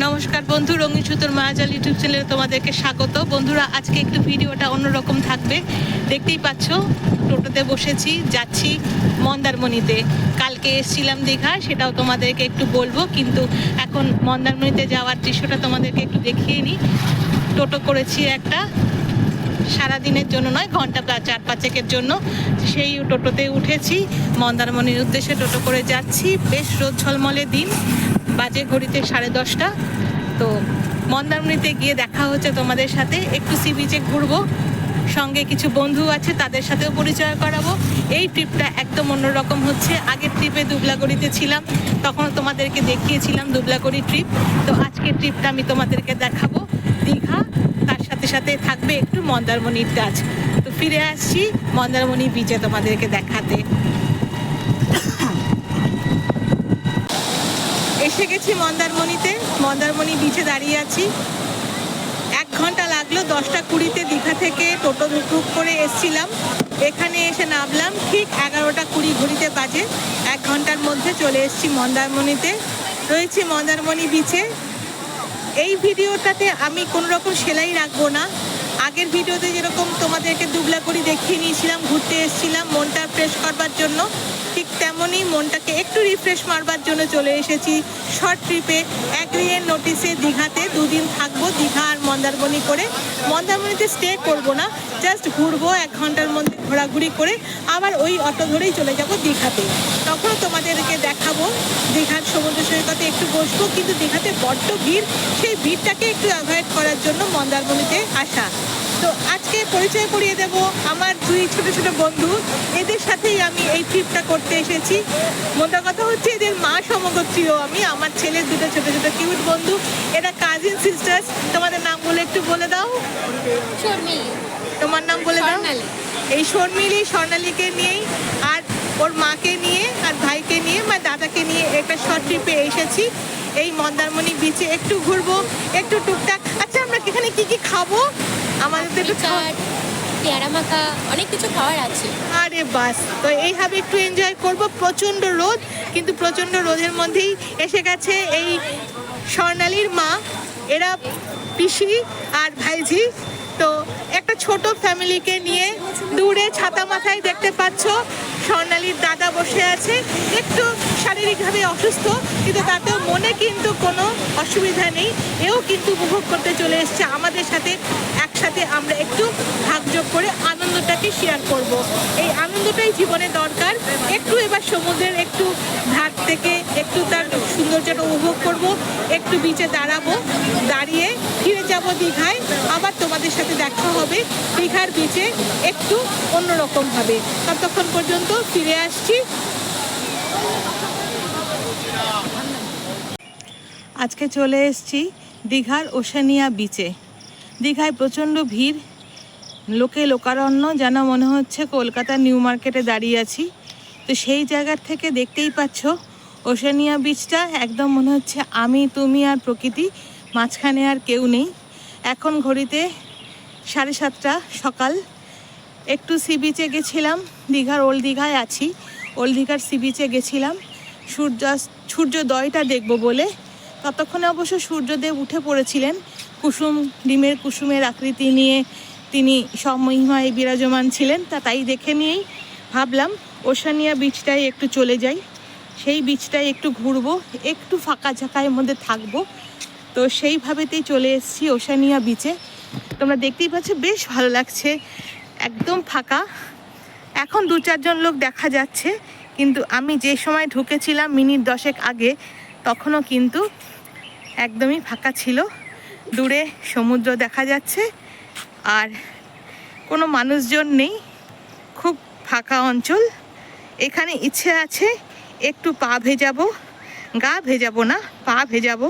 নমস্কার বন্ধু, রঙিন সুতোর মায়াজাল ইউটিউব চ্যানেলে তোমাদেরকে স্বাগত। বন্ধুরা, আজকে একটু ভিডিওটা অন্যরকম থাকবে। দেখতেই পাচ্ছ, টোটোতে বসেছি, যাচ্ছি মন্দারমণিতে। কালকে এসেছিলাম দীঘায়, সেটাও তোমাদেরকে একটু বলবো, কিন্তু এখন মন্দারমণিতে যাওয়ার দৃশ্যটা তোমাদেরকে একটু দেখিয়ে নিই। টোটো করেছি একটা, সারাদিনের জন্য নয়, ঘন্টা 4-5 জন্য। সেই টোটোতে উঠেছি, মন্দারমণির উদ্দেশ্যে টোটো করে যাচ্ছি। বেশ রোদ ঝলমলে দিন, বাজে ঘড়িতে 10:30। তো মন্দারমণিতে গিয়ে দেখা হচ্ছে তোমাদের সাথে। একটু সি বিচে ঘুরবো, সঙ্গে কিছু বন্ধু আছে, তাদের সাথেও পরিচয় করাবো। এই ট্রিপটা একদম অন্যরকম হচ্ছে। আগের ট্রিপে দুবলাগড়িতে ছিলাম, তখনও তোমাদেরকে দেখিয়েছিলাম দুবলাগড়ি ট্রিপ। তো আজকের ট্রিপটা আমি তোমাদেরকে দেখাবো দীঘা, তার সাথে সাথে থাকবে একটু মন্দারমণির টাচ। তো ফিরে আসছি মন্দারমণি বিচে তোমাদেরকে দেখাতে। এসে গেছি মন্দারমণিতে, মন্দারমণি বিচে দাঁড়িয়ে আছি। 1 ঘন্টা লাগলো, 10:20 দীঘা থেকে টোটো বুক করে এসছিলাম। এখানে এসে নামলাম ঠিক 11:20 ঘড়িতে বাজে। 1 ঘন্টার মধ্যে চলে এসেছি মন্দারমণিতে। রয়েছি মন্দারমণি বিচে। এই ভিডিওটাতে আমি কোনো রকম সেলাই রাখবো না। আগের ভিডিওতে যেরকম তোমাদেরকে দুবলাগড়ি দেখিয়ে নিয়েছিলাম, ঘুরতে এসেছিলাম মনটা ফ্রেশ করবার জন্য, ঠিক তেমনই মনটাকে একটু রিফ্রেশ মারবার জন্য চলে এসেছি শর্ট ট্রিপে। অ্যাগ্রিয়েন্ট নোটিসে দীঘাতে 2 দিন থাকবো, দীঘা আর মন্দারমণি করে। মন্দারমণিতে স্টে করবো না, জাস্ট ঘুরবো। 1 ঘন্টার মধ্যে ঘোরাঘুরি করে আবার ওই অটো ধরেই চলে যাব দীঘাতে। তখনও তোমাদেরকে দেখাবো। দীঘার সমুদ্র সৈকতে একটু বসবো, কিন্তু দীঘাতে বড্ড ভিড়, সেই ভিড়টাকে একটু অ্যাভয়েড করার জন্য মন্দারমণিতে আসা। তো আজকে পরিচয় করিয়ে দেব আমার 2 ছোট ছোট বন্ধু। এদের সাথেই আমি এই ট্রিপটা করতে এসেছি। মোটা কথা হচ্ছে, এদের মা সমগোত্রীয় আমি। আমার ছেলের 2 ছোট ছোট কিউট বন্ধু, এরা কাজিন সিস্টার্স। তোমাদের নামগুলো একটু বলে দাও। শর্মিলি। তোমার নাম বলে দাও। এই শর্মিলি, স্বর্ণালীকে নিয়েই, আর ওর মাকে নিয়ে, আর ভাইকে নিয়ে, মানে দাদাকে নিয়ে একটা শর্ট ট্রিপে এসেছি এই মন্দারমণি বিচে। একটু ঘুরবো, একটু টুকটাক। আচ্ছা, আমরা এখানে কি কি খাবো? আমাদের তো একটু পেয়ারা মাখা, অনেক কিছু খাওয়ার আছে। আরে বাস, তো এইভাবে একটু এনজয় করব। প্রচণ্ড রোদ, কিন্তু প্রচণ্ড রোদের মধ্যেই এসে গেছে এই স্বর্ণালীর মা, এরা পিসি আর ভাইঝি। তো একটা ছোট ফ্যামিলিকে নিয়ে দূরে ছাতা মাথায় দেখতে পাচ্ছ স্বর্ণালীর দাদা বসে আছে। একটু শারীরিকভাবে অসুস্থ, কিন্তু তাতেও মনে কিন্তু কোনো অসুবিধা নেই। এও কিন্তু উপভোগ করতে চলে এসছে আমাদের সাথে। একসাথে আমরা একটু ভাগযোগ করে আনন্দটাকে শেয়ার করব। এই আনন্দটাই জীবনে দরকার। একটু এবার সমুদ্রের একটু ধার থেকে একটু তার সৌন্দর্যটা উপভোগ করব, একটু বিচে দাঁড়াবো, দাঁড়িয়ে ফিরে যাব দীঘায়। আবার তোমাদের সাথে দেখা হবে দীঘার বিচে একটু অন্যরকম ভাবে। ততক্ষণ পর্যন্ত ফিরে আসছি। আজকে চলে এসেছি দীঘার ওশেনিয়া বিচে। দীঘায় প্রচণ্ড ভিড়, লোকে লোকারণ্য, যেন মনে হচ্ছে কলকাতার নিউ মার্কেটে দাঁড়িয়ে আছি। তো সেই জায়গার থেকে দেখতেই পাচ্ছ ওশেনিয়া বিচটা, একদম মনে হচ্ছে আমি, তুমি আর প্রকৃতি, মাঝখানে আর কেউ নেই। এখন ঘড়িতে 7:30 সকাল। একটু সি বিচে গেছিলাম, দীঘার ওল্ড দীঘায় আছি, ওল্ড দীঘার সি বিচে গেছিলাম সূর্যোদয়টা দেখব বলে। ততক্ষণে অবশ্য সূর্যদেব উঠে পড়েছিলেন, ডিমের কুসুমের আকৃতি নিয়ে তিনি সমহিমায় বিরাজমান ছিলেন। তাই দেখে নিয়েই ভাবলাম ওশেনিয়া বিচটায় একটু চলে যাই, সেই বিচটায় একটু ঘুরবো, একটু ফাঁকা ঝাঁকার মধ্যে থাকবো। তো সেইভাবেতেই চলে এসেছি ওশেনিয়া বিচে। তোমরা দেখতেই পাচ্ছ, বেশ ভালো লাগছে, একদম ফাঁকা। এখন 2-4 জন লোক দেখা যাচ্ছে, কিন্তু আমি যে সময় ঢুকেছিলাম মিনিট 10 আগে, তখনও কিন্তু একদমই ফাঁকা ছিল। দূরে সমুদ্র দেখা যাচ্ছে, আর কোনো মানুষজন নেই, খুব ফাঁকা অঞ্চল। এখানে ইচ্ছে আছে একটু পা ভেজাবো, গা ভেজাবো না, পা ভেজাবো।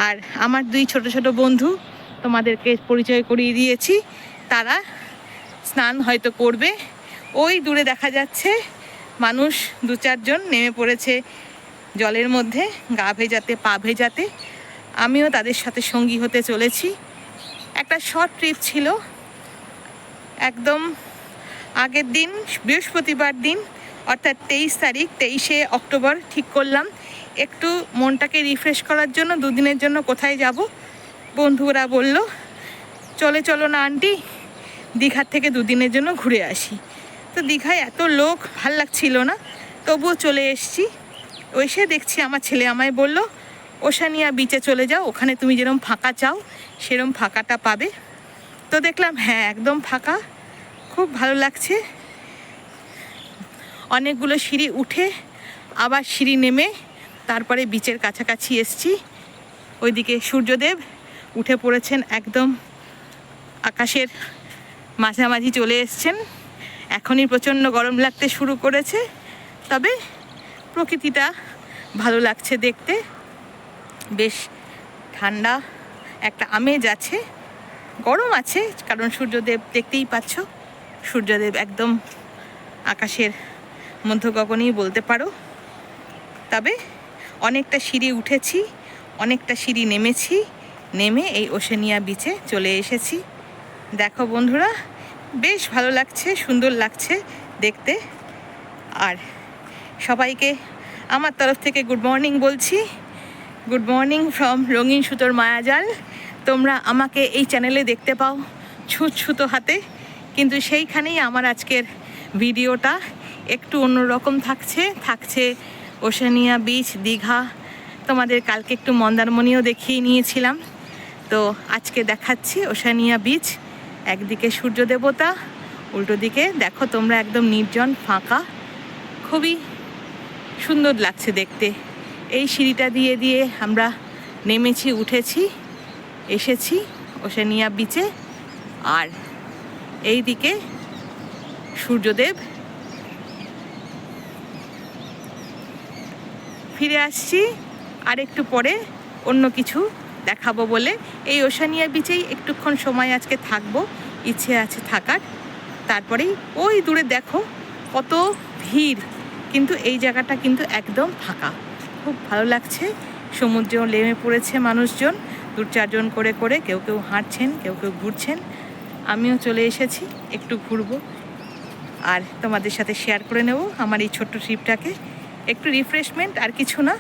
আর আমার 2 ছোট ছোট বন্ধু তোমাদেরকে পরিচয় করিয়ে দিয়েছি, তারা স্নান হয়তো করবে। ওই দূরে দেখা যাচ্ছে মানুষ 2-4 জন নেমে পড়েছে জলের মধ্যে গা ভেজাতে, পা ভেজাতে। আমিও তাদের সাথে সঙ্গী হতে চলেছি। একটা শর্ট ট্রিপ ছিল, একদম আগের দিন বৃহস্পতিবার দিন, অর্থাৎ 23 তারিখ, 23শে অক্টোবর ঠিক করলাম একটু মনটাকে রিফ্রেশ করার জন্য দুদিনের জন্য কোথায় যাব, বন্ধুরা বলল চলো না আন্টি, দীঘার থেকে দুদিনের জন্য ঘুরে আসি। তো দীঘায় এত লোক, ভাল লাগছিল না, তবুও চলে এসেছি। এসে দেখছি আমার ছেলে আমায় বলল ওশানিয়া বিচে চলে যাও, ওখানে তুমি যেরকম ফাঁকা চাও সেরকম ফাঁকাটা পাবে। তো দেখলাম হ্যাঁ একদম ফাঁকা, খুব ভালো লাগছে। অনেকগুলো সিঁড়ি উঠে আবার সিঁড়ি নেমে তারপরে বিচের কাছাকাছি এসছি। ওইদিকে সূর্যদেব উঠে পড়েছেন, একদম আকাশের মাঝামাঝি চলে এসছেন। এখনই প্রচণ্ড গরম লাগতে শুরু করেছে, তবে প্রকৃতিটা ভালো লাগছে দেখতে, বেশ ঠান্ডা একটা আমেজ আছে। গরম আছে কারণ সূর্যদেব দেখতেই পাচ্ছ, সূর্যদেব একদম আকাশের মধ্য গগনেই বলতে পারো। তবে অনেকটা সিঁড়ি উঠেছি, অনেকটা সিঁড়ি নেমেছি, নেমে এই ওশেনিয়া বিচে চলে এসেছি। দেখো বন্ধুরা, বেশ ভালো লাগছে, সুন্দর লাগছে দেখতে। আর সবাইকে আমার তরফ থেকে গুড মর্নিং বলছি। গুড মর্নিং ফ্রম রঙিন সুতোর মায়াজাল। তোমরা আমাকে এই চ্যানেলে দেখতে পাও ছুতো হাতে, কিন্তু সেইখানেই আমার আজকের ভিডিওটা একটু অন্যরকম থাকছে ওশেনিয়া বিচ, দীঘা। তোমাদের কালকে একটু মন্দারমণিও দেখিয়ে নিয়েছিলাম, তো আজকে দেখাচ্ছি ওশেনিয়া বিচ। একদিকে সূর্য দেবতা, উল্টো দিকে দেখো তোমরা একদম নির্জন ফাঁকা, খুবই সুন্দর লাগছে দেখতে। এই সিঁড়িটা দিয়ে আমরা নেমেছি, উঠেছি, এসেছি ওশেনিয়া বিচে। আর এই দিকে সূর্যদেব, ফিরে আসছি আর একটু পরে অন্য কিছু দেখাবো বলে। এই ওশেনিয়া বিচেই একটুক্ষণ সময় আজকে থাকবো, ইচ্ছে আছে থাকার। তারপরেই ওই দূরে দেখো কত ভিড়, কিন্তু এই জায়গাটা কিন্তু একদম ফাঁকা, খুব ভালো লাগছে। সমুদ্রেও নেমে পড়েছে মানুষজন, 2-4 জন করে, কেউ হাঁটছেন, কেউ ঘুরছেন। আমিও চলে এসেছি, একটু ঘুরবো আর তোমাদের সাথে শেয়ার করে নেব আমার এই ছোট্ট ট্রিপটাকে। একটু রিফ্রেশমেন্ট, আর কিছু না।